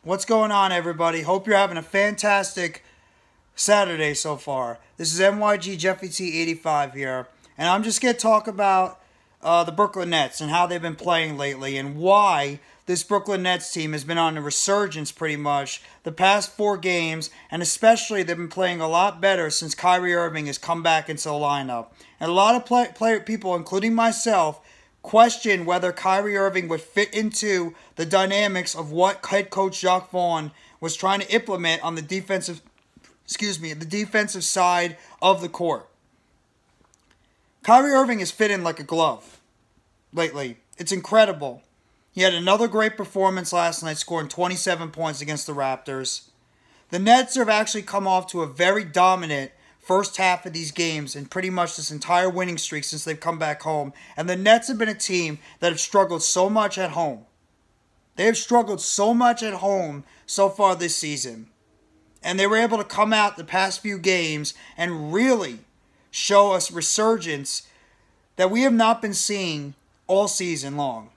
What's going on, everybody? Hope you're having a fantastic Saturday so far. This is NYG Jeffy T 85 here, and I'm just going to talk about the Brooklyn Nets and how they've been playing lately and why this Brooklyn Nets team has been on a resurgence pretty much the past 4 games, and especially they've been playing a lot better since Kyrie Irving has come back into the lineup. And a lot of people, including myself, question whether Kyrie Irving would fit into the dynamics of what head coach Jacque Vaughn was trying to implement on the defensive side of the court. Kyrie Irving has fit in like a glove lately. It's incredible. He had another great performance last night, scoring 27 points against the Raptors. The Nets have actually come off to a very dominant first half of these games and pretty much this entire winning streak since they've come back home. And the Nets have been a team that have struggled so much at home. They have struggled so much at home so far this season. And they were able to come out the past few games and really show us resurgence that we have not been seeing all season long.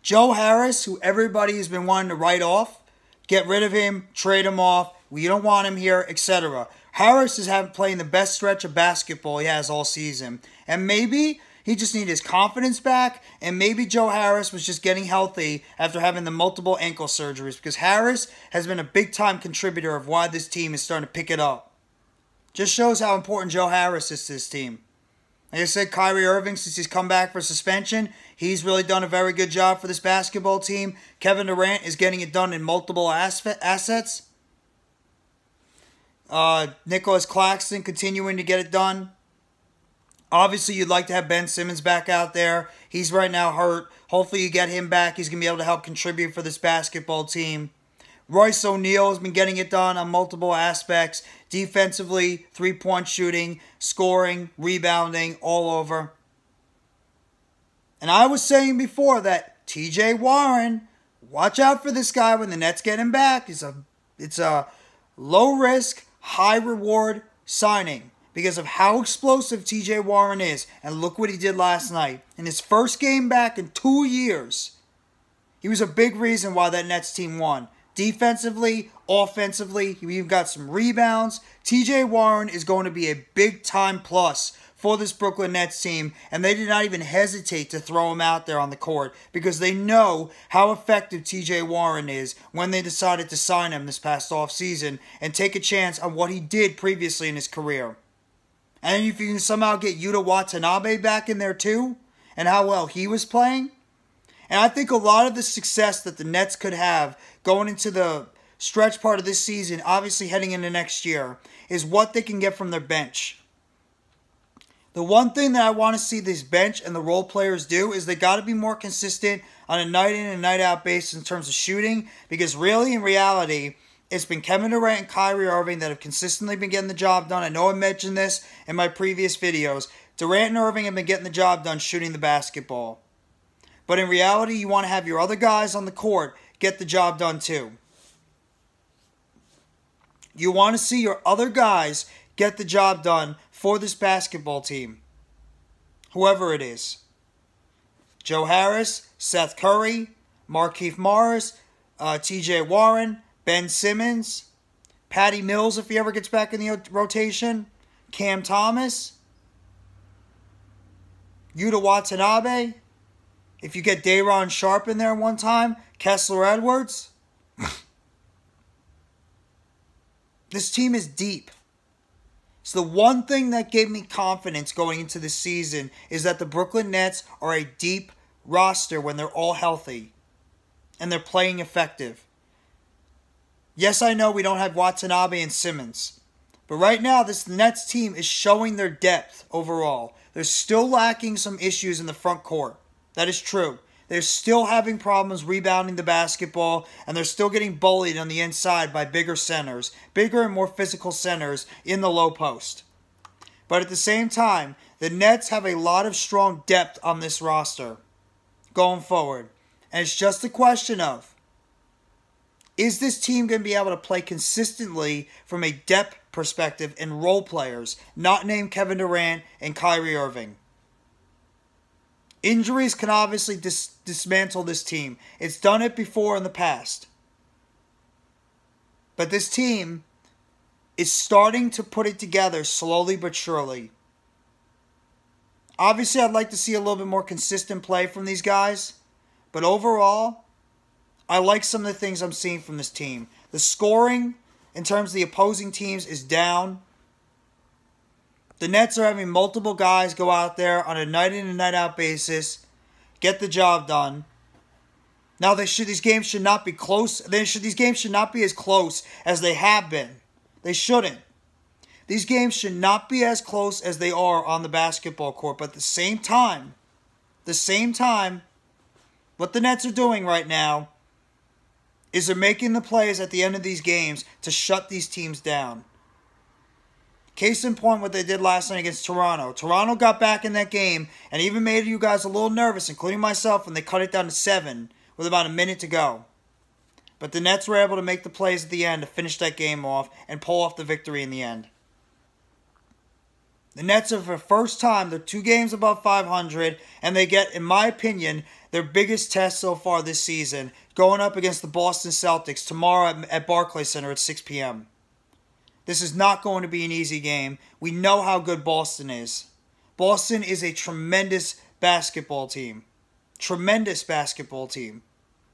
Joe Harris, who everybody has been wanting to write off, get rid of him, trade him off, we don't want him here, etc. Harris is playing the best stretch of basketball he has all season. And maybe he just needed his confidence back, and maybe Joe Harris was just getting healthy after having the multiple ankle surgeries, because Harris has been a big-time contributor of why this team is starting to pick it up. Just shows how important Joe Harris is to this team. Like I said, Kyrie Irving, since he's come back for suspension, he's really done a very good job for this basketball team. Kevin Durant is getting it done in multiple assets. Nicholas Claxton continuing to get it done. Obviously, you'd like to have Ben Simmons back out there. He's right now hurt. Hopefully, you get him back. He's going to be able to help contribute for this basketball team. Royce O'Neal has been getting it done on multiple aspects. Defensively, three-point shooting, scoring, rebounding, all over. And I was saying before that TJ Warren, watch out for this guy when the Nets get him back. It's a low-risk, high-reward signing because of how explosive TJ Warren is. And look what he did last night. In his first game back in 2 years, he was a big reason why that Nets team won. Defensively, offensively, he even got some rebounds. TJ Warren is going to be a big-time plus for this Brooklyn Nets team, and they did not even hesitate to throw him out there on the court because they know how effective TJ Warren is when they decided to sign him this past offseason and take a chance on what he did previously in his career. And if you can somehow get Yuta Watanabe back in there too, and how well he was playing, and I think a lot of the success that the Nets could have going into the stretch part of this season, obviously heading into next year, is what they can get from their bench. The one thing that I want to see this bench and the role players do is they got to be more consistent on a night in and night out basis in terms of shooting, because really, in reality, it's been Kevin Durant and Kyrie Irving that have consistently been getting the job done. I know I mentioned this in my previous videos. Durant and Irving have been getting the job done shooting the basketball. But in reality, you want to have your other guys on the court get the job done too. You want to see your other guys get the job done for this basketball team. Whoever it is. Joe Harris, Seth Curry, Markieff Morris, TJ Warren, Ben Simmons, Patty Mills if he ever gets back in the rotation, Cam Thomas, Yuta Watanabe. If you get Day'Ron Sharpe in there one time, Kessler Edwards. This team is deep. So the one thing that gave me confidence going into the season is that the Brooklyn Nets are a deep roster when they're all healthy. And they're playing effective. Yes, I know we don't have Watanabe and Simmons. But right now, this Nets team is showing their depth overall. They're still lacking some issues in the front court. That is true. They're still having problems rebounding the basketball, and they're still getting bullied on the inside by bigger centers, bigger and more physical centers in the low post. But at the same time, the Nets have a lot of strong depth on this roster going forward. And it's just a question of, is this team going to be able to play consistently from a depth perspective and role players, not named Kevin Durant and Kyrie Irving? Injuries can obviously dismantle this team. It's done it before in the past. But this team is starting to put it together slowly but surely. Obviously, I'd like to see a little bit more consistent play from these guys. But overall, I like some of the things I'm seeing from this team. The scoring, in terms of the opposing teams, is down. The Nets are having multiple guys go out there on a night-in and night-out basis, get the job done. Now, these games should not be close. These games should not be as close as they have been. They shouldn't. These games should not be as close as they are on the basketball court. But at the same time, what the Nets are doing right now is they're making the plays at the end of these games to shut these teams down. Case in point, what they did last night against Toronto. Toronto got back in that game and even made you guys a little nervous, including myself, when they cut it down to 7 with about a minute to go. But the Nets were able to make the plays at the end to finish that game off and pull off the victory in the end. The Nets are, for the first time, they're 2 games above 500, and they get, in my opinion, their biggest test so far this season, going up against the Boston Celtics tomorrow at Barclays Center at 6 p.m. This is not going to be an easy game. We know how good Boston is. Boston is a tremendous basketball team. Tremendous basketball team.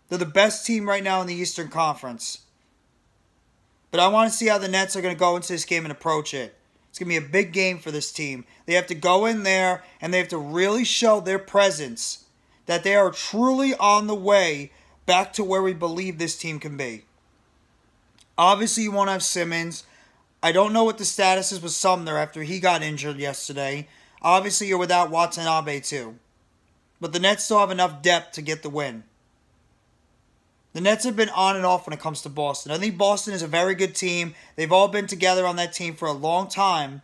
They're the best team right now in the Eastern Conference. But I want to see how the Nets are going to go into this game and approach it. It's going to be a big game for this team. They have to go in there and they have to really show their presence, that they are truly on the way back to where we believe this team can be. Obviously, you won't have Simmons. I don't know what the status is with Sumner after he got injured yesterday. Obviously, you're without Watanabe too. But the Nets still have enough depth to get the win. The Nets have been on and off when it comes to Boston. I think Boston is a very good team. They've all been together on that team for a long time.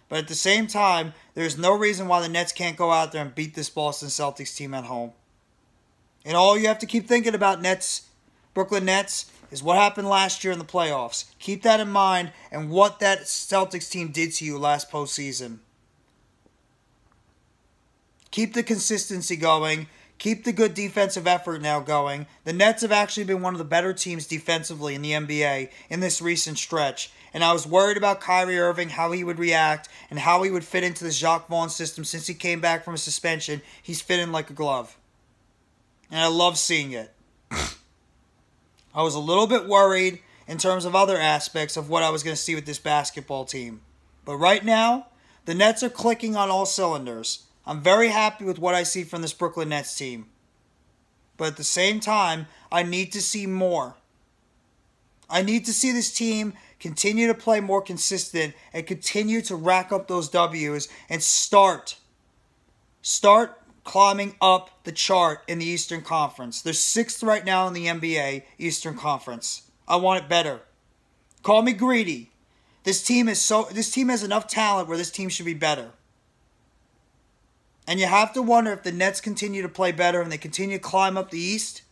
But at the same time, there's no reason why the Nets can't go out there and beat this Boston Celtics team at home. And all you have to keep thinking about Brooklyn Nets, is what happened last year in the playoffs. Keep that in mind and what that Celtics team did to you last postseason. Keep the consistency going. Keep the good defensive effort now going. The Nets have actually been one of the better teams defensively in the NBA in this recent stretch. And I was worried about Kyrie Irving, how he would react, and how he would fit into the Jacque Vaughn system since he came back from a suspension. He's fitting like a glove. And I love seeing it. I was a little bit worried in terms of other aspects of what I was going to see with this basketball team. But right now, the Nets are clicking on all cylinders. I'm very happy with what I see from this Brooklyn Nets team. But at the same time, I need to see more. I need to see this team continue to play more consistent and continue to rack up those W's and start climbing up the chart in the Eastern Conference. They're 6th right now in the NBA Eastern Conference. I want it better. Call me greedy. This team has enough talent where this team should be better. And you have to wonder if the Nets continue to play better and they continue to climb up the East,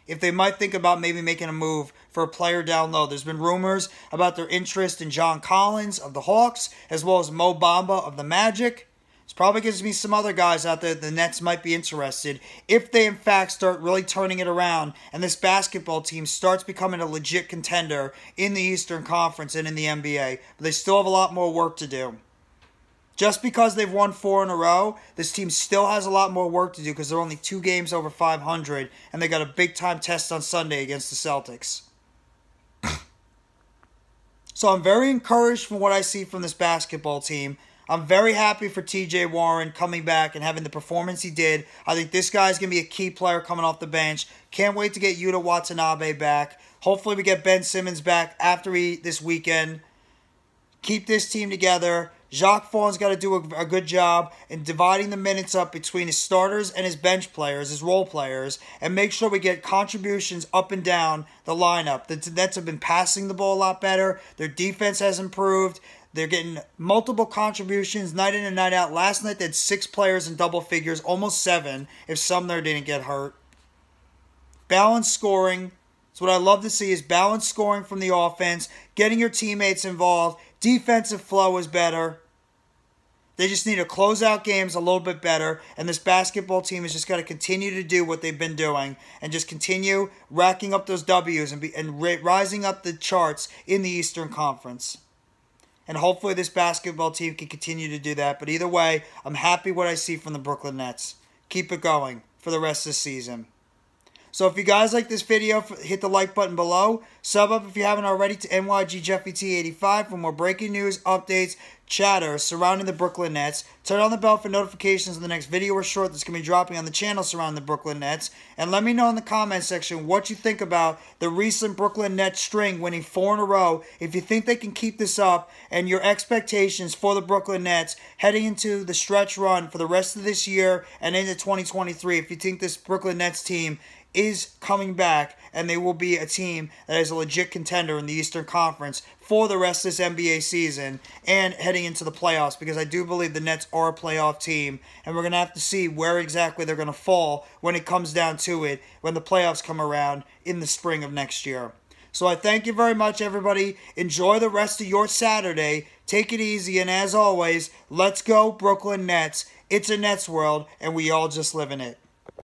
if they might think about maybe making a move for a player down low. There's been rumors about their interest in John Collins of the Hawks, as well as Mo Bamba of the Magic. It's probably gives me some other guys out there the Nets might be interested if they in fact start really turning it around and this basketball team starts becoming a legit contender in the Eastern Conference and in the NBA. But they still have a lot more work to do. Just because they've won 4 in a row, this team still has a lot more work to do because they're only 2 games over 500 and they got a big-time test on Sunday against the Celtics. So I'm very encouraged from what I see from this basketball team. I'm very happy for TJ Warren coming back and having the performance he did. I think this guy's going to be a key player coming off the bench. Can't wait to get Yuta Watanabe back. Hopefully we get Ben Simmons back after this weekend. Keep this team together. Jacque Vaughn's got to do a good job in dividing the minutes up between his starters and his bench players, his role players, and make sure we get contributions up and down the lineup. The Nets have been passing the ball a lot better. Their defense has improved. They're getting multiple contributions night in and night out. Last night they had 6 players in double figures, almost 7 if Sumner didn't get hurt. Balanced scoring. That's what I love to see is balanced scoring from the offense, getting your teammates involved. Defensive flow is better. They just need to close out games a little bit better, and this basketball team has just got to continue to do what they've been doing and just continue racking up those W's and rising up the charts in the Eastern Conference. And hopefully this basketball team can continue to do that. But either way, I'm happy what I see from the Brooklyn Nets. Keep it going for the rest of the season. So if you guys like this video, hit the like button below. Sub up if you haven't already to NYGJeffyT85 for more breaking news, updates, chatter surrounding the Brooklyn Nets. Turn on the bell for notifications of the next video or short that's going to be dropping on the channel surrounding the Brooklyn Nets. And let me know in the comment section what you think about the recent Brooklyn Nets string winning 4 in a row. If you think they can keep this up and your expectations for the Brooklyn Nets heading into the stretch run for the rest of this year and into 2023. If you think this Brooklyn Nets team is coming back and they will be a team that is a legit contender in the Eastern Conference for the rest of this NBA season and heading into the playoffs, because I do believe the Nets are a playoff team, and we're going to have to see where exactly they're going to fall when it comes down to it when the playoffs come around in the spring of next year. So I thank you very much, everybody. Enjoy the rest of your Saturday. Take it easy, and as always, let's go Brooklyn Nets. It's a Nets world, and we all just live in it.